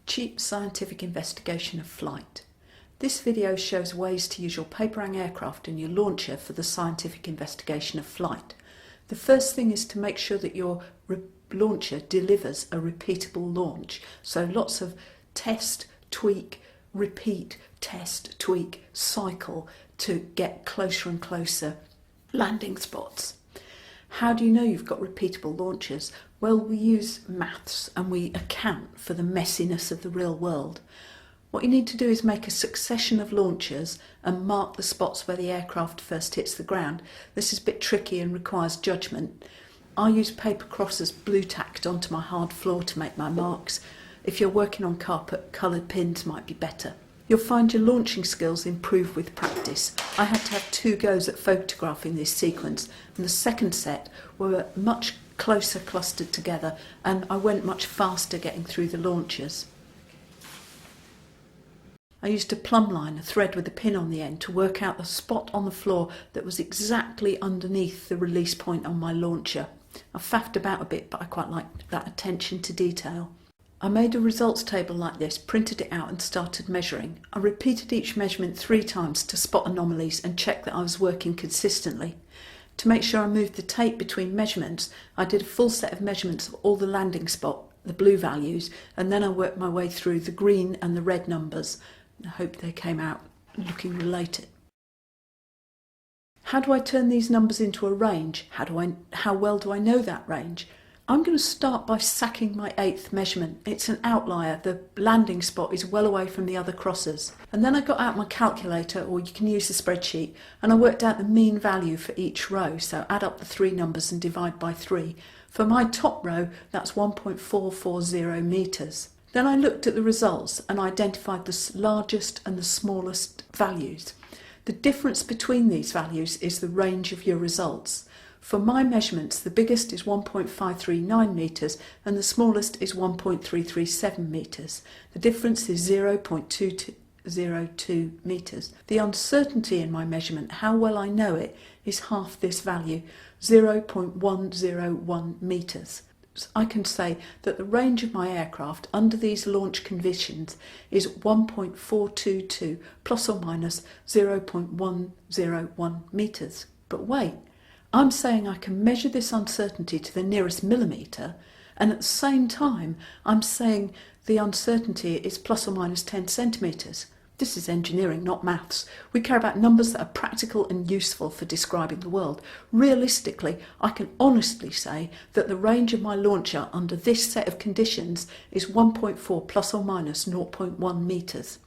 Cheap scientific investigation of flight. This video shows ways to use your paperang aircraft and your launcher for the scientific investigation of flight. The first thing is to make sure that your launcher delivers a repeatable launch. So lots of test, tweak, repeat, test, tweak, cycle to get closer and closer landing spots. How do you know you've got repeatable launches? Well, we use maths and we account for the messiness of the real world. What you need to do is make a succession of launches and mark the spots where the aircraft first hits the ground. This is a bit tricky and requires judgment. I use paper crosses blue tacked onto my hard floor to make my marks. If you're working on carpet, coloured pins might be better. You'll find your launching skills improve with practice. I had to have 2 goes at photographing this sequence, and the second set were much closer clustered together, and I went much faster getting through the launches. I used a plumb line, a thread with a pin on the end, to work out the spot on the floor that was exactly underneath the release point on my launcher. I faffed about a bit, but I quite liked that attention to detail. I made a results table like this, printed it out and started measuring. I repeated each measurement 3 times to spot anomalies and check that I was working consistently. To make sure I moved the tape between measurements, I did a full set of measurements of all the landing spot, the blue values, and then I worked my way through the green and the red numbers. I hope they came out looking related. How do I turn these numbers into a range? How well do I know that range? I'm going to start by sacking my 8th measurement. It's an outlier. The landing spot is well away from the other crosses. And then I got out my calculator, or you can use the spreadsheet, and I worked out the mean value for each row. So add up the 3 numbers and divide by 3. For my top row, that's 1.440 metres. Then I looked at the results and identified the largest and the smallest values. The difference between these values is the range of your results. For my measurements, the biggest is 1.539 metres and the smallest is 1.337 metres. The difference is 0.202 metres. The uncertainty in my measurement, how well I know it, is half this value, 0.101 metres. So I can say that the range of my aircraft under these launch conditions is 1.422 plus or minus 0.101 metres. But wait, I'm saying I can measure this uncertainty to the nearest millimetre, and at the same time I'm saying the uncertainty is plus or minus 10 centimetres. This is engineering, not maths. We care about numbers that are practical and useful for describing the world. Realistically, I can honestly say that the range of my launcher under this set of conditions is 1.4 plus or minus 0.1 metres.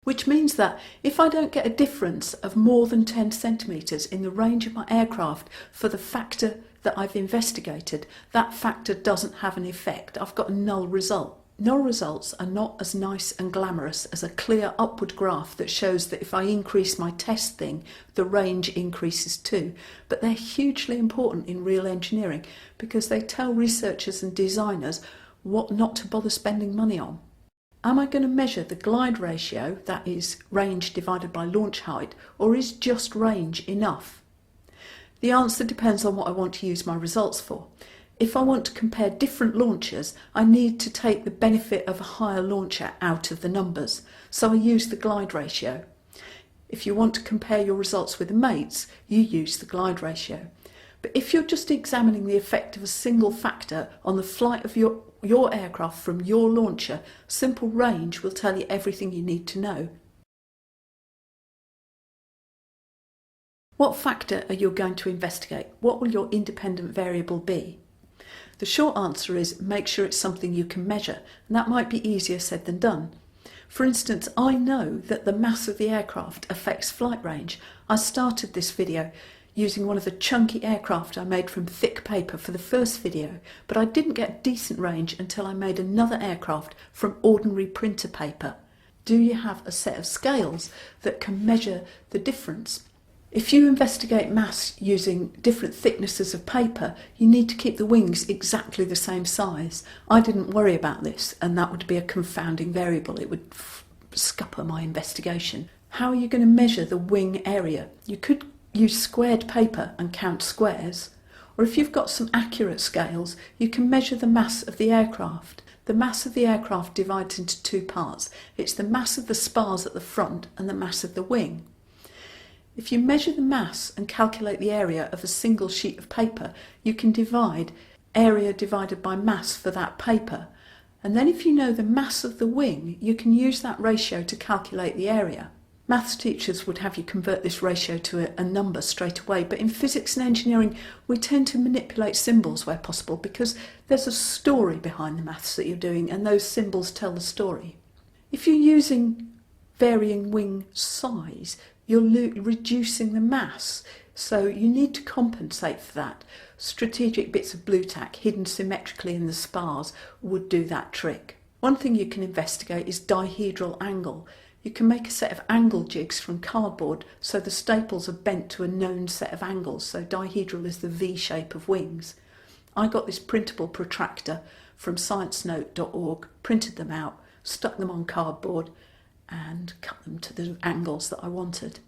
Which means that if I don't get a difference of more than 10 centimetres in the range of my aircraft for the factor that I've investigated, that factor doesn't have an effect. I've got a null result. Null results are not as nice and glamorous as a clear upward graph that shows that if I increase my test thing, the range increases too. But they're hugely important in real engineering because they tell researchers and designers what not to bother spending money on. Am I going to measure the glide ratio, that is range divided by launch height, or is just range enough? The answer depends on what I want to use my results for. If I want to compare different launchers, I need to take the benefit of a higher launcher out of the numbers, so I use the glide ratio. If you want to compare your results with mates, you use the glide ratio. But if you're just examining the effect of a single factor on the flight of your aircraft from your launcher, simple range will tell you everything you need to know. What factor are you going to investigate? What will your independent variable be? The short answer is make sure it's something you can measure, and that might be easier said than done. For instance, I know that the mass of the aircraft affects flight range. I started this video using one of the chunky aircraft I made from thick paper for the first video, but I didn't get decent range until I made another aircraft from ordinary printer paper. Do you have a set of scales that can measure the difference? If you investigate mass using different thicknesses of paper, you need to keep the wings exactly the same size. I didn't worry about this, and that would be a confounding variable. It would scupper my investigation. How are you going to measure the wing area? You could use squared paper and count squares, or if you've got some accurate scales, you can measure the mass of the aircraft. the mass of the aircraft divides into two parts. It's the mass of the spars at the front and the mass of the wing. If you measure the mass and calculate the area of a single sheet of paper, you can divide area divided by mass for that paper. And then if you know the mass of the wing, you can use that ratio to calculate the area. Maths teachers would have you convert this ratio to a number straight away, but in physics and engineering we tend to manipulate symbols where possible because there's a story behind the maths that you're doing and those symbols tell the story. If you're using varying wing size, you're reducing the mass, so you need to compensate for that. Strategic bits of blue tack hidden symmetrically in the spars would do that trick. One thing you can investigate is dihedral angle. You can make a set of angle jigs from cardboard so the staples are bent to a known set of angles, so dihedral is the V shape of wings. I got this printable protractor from sciencenote.org, printed them out, stuck them on cardboard and cut them to the angles that I wanted.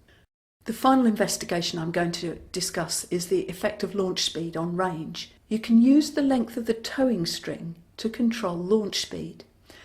The final investigation I'm going to discuss is the effect of launch speed on range. You can use the length of the towing string to control launch speed.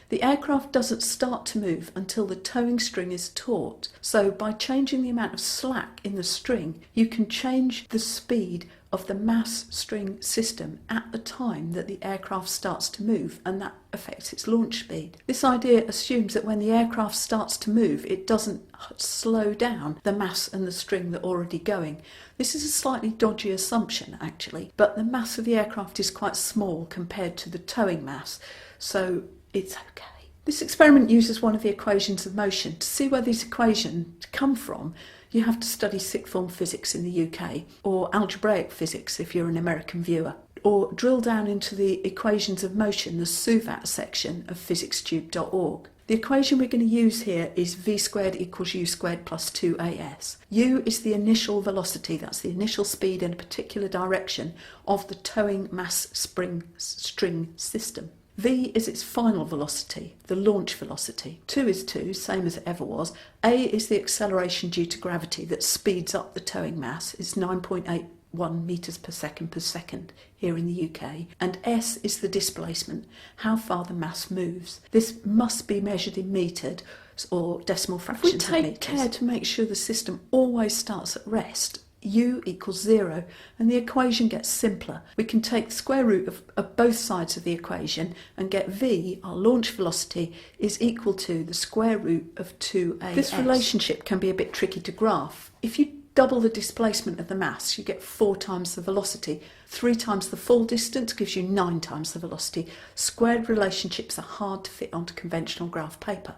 The aircraft doesn't start to move until the towing string is taut, so by changing the amount of slack in the string, you can change the speed of the mass string system at the time that the aircraft starts to move, and that affects its launch speed. This idea assumes that when the aircraft starts to move, it doesn't slow down the mass and the string that are already going. This is a slightly dodgy assumption actually, but the mass of the aircraft is quite small compared to the towing mass, so it's okay. This experiment uses one of the equations of motion. To see where these equations come from, you have to study sixth form physics in the UK, or algebraic physics if you're an American viewer, or drill down into the equations of motion, the suvat section of physicstube.org. The equation we're going to use here is v squared equals u squared plus 2as. U is the initial velocity, that's the initial speed in a particular direction of the towing mass string system. V is its final velocity, the launch velocity. 2 is 2, same as it ever was. A is the acceleration due to gravity that speeds up the towing mass. It's 9.81 metres per second here in the UK. And S is the displacement, how far the mass moves. This must be measured in metered or decimal fractions of meters. We take care to make sure the system always starts at rest. U equals 0, and the equation gets simpler. We can take the square root of both sides of the equation and get V, our launch velocity, is equal to the square root of 2as. This relationship can be a bit tricky to graph. If you double the displacement of the mass, you get 4 times the velocity. 3 times the full distance gives you 9 times the velocity. Squared relationships are hard to fit onto conventional graph paper.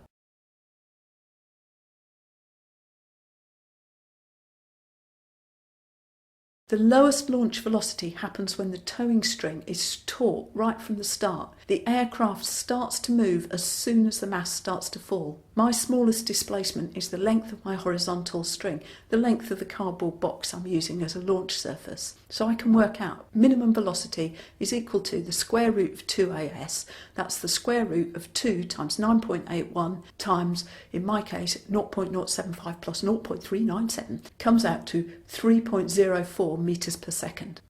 The lowest launch velocity happens when the towing string is taut right from the start. The aircraft starts to move as soon as the mass starts to fall. My smallest displacement is the length of my horizontal string, the length of the cardboard box I'm using as a launch surface. So I can work out minimum velocity is equal to the square root of 2as, that's the square root of 2 times 9.81 times, in my case, 0.075 plus 0.397, comes out to 3.04 metres per second.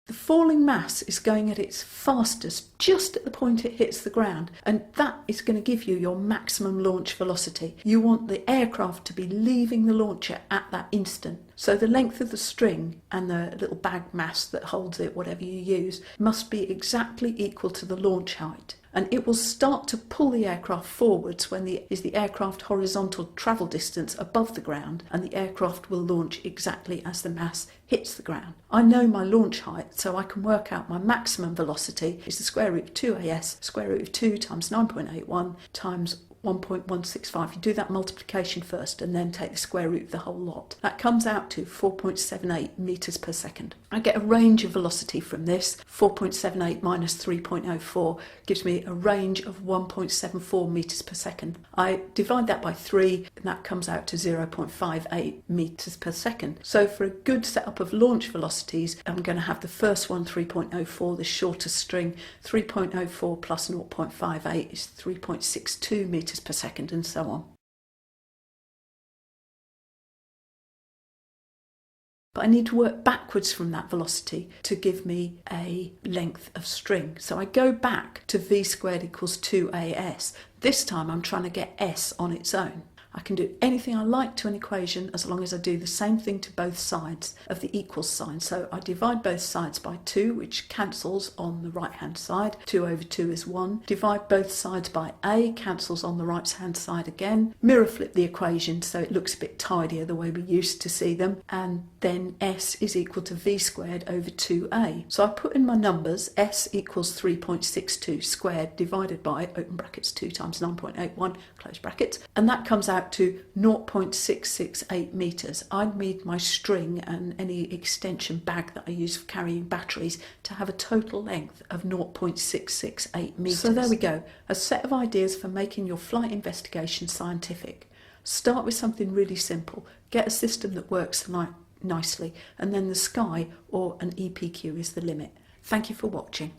The falling mass is going at its fastest just at the point it hits the ground, and that is going to give you your maximum launch velocity. You want the aircraft to be leaving the launcher at that instant. So the length of the string and the little bag mass that holds it, whatever you use, must be exactly equal to the launch height. And it will start to pull the aircraft forwards when the aircraft horizontal travel distance above the ground, and the aircraft will launch exactly as the mass hits the ground. I know my launch height, so I can work out my maximum velocity is the square root of 2as, square root of 2 times 9.81 times 1.165. You do that multiplication first and then take the square root of the whole lot. That comes out to 4.78 metres per second. I get a range of velocity from this. 4.78 minus 3.04 gives me a range of 1.74 metres per second. I divide that by 3 and that comes out to 0.58 metres per second. So for a good setup of launch velocities, I'm going to have the first one 3.04, the shortest string. 3.04 plus 0.58 is 3.62 metres per second, and so on. but I need to work backwards from that velocity to give me a length of string. So I go back to v squared equals 2as. This time I'm trying to get s on its own. I can do anything I like to an equation as long as I do the same thing to both sides of the equals sign. So I divide both sides by 2, which cancels on the right hand side. 2 over 2 is 1. Divide both sides by a, cancels on the right hand side again. Mirror flip the equation so it looks a bit tidier the way we used to see them. And then s is equal to v squared over 2a. So I put in my numbers. S equals 3.62 squared divided by, open brackets, 2 times 9.81, close brackets. And that comes out to 0.668 metres. I need my string and any extension bag that I use for carrying batteries to have a total length of 0.668 metres. So there we go, a set of ideas for making your flight investigation scientific. Start with something really simple, get a system that works nicely, and then the sky or an EPQ is the limit. Thank you for watching.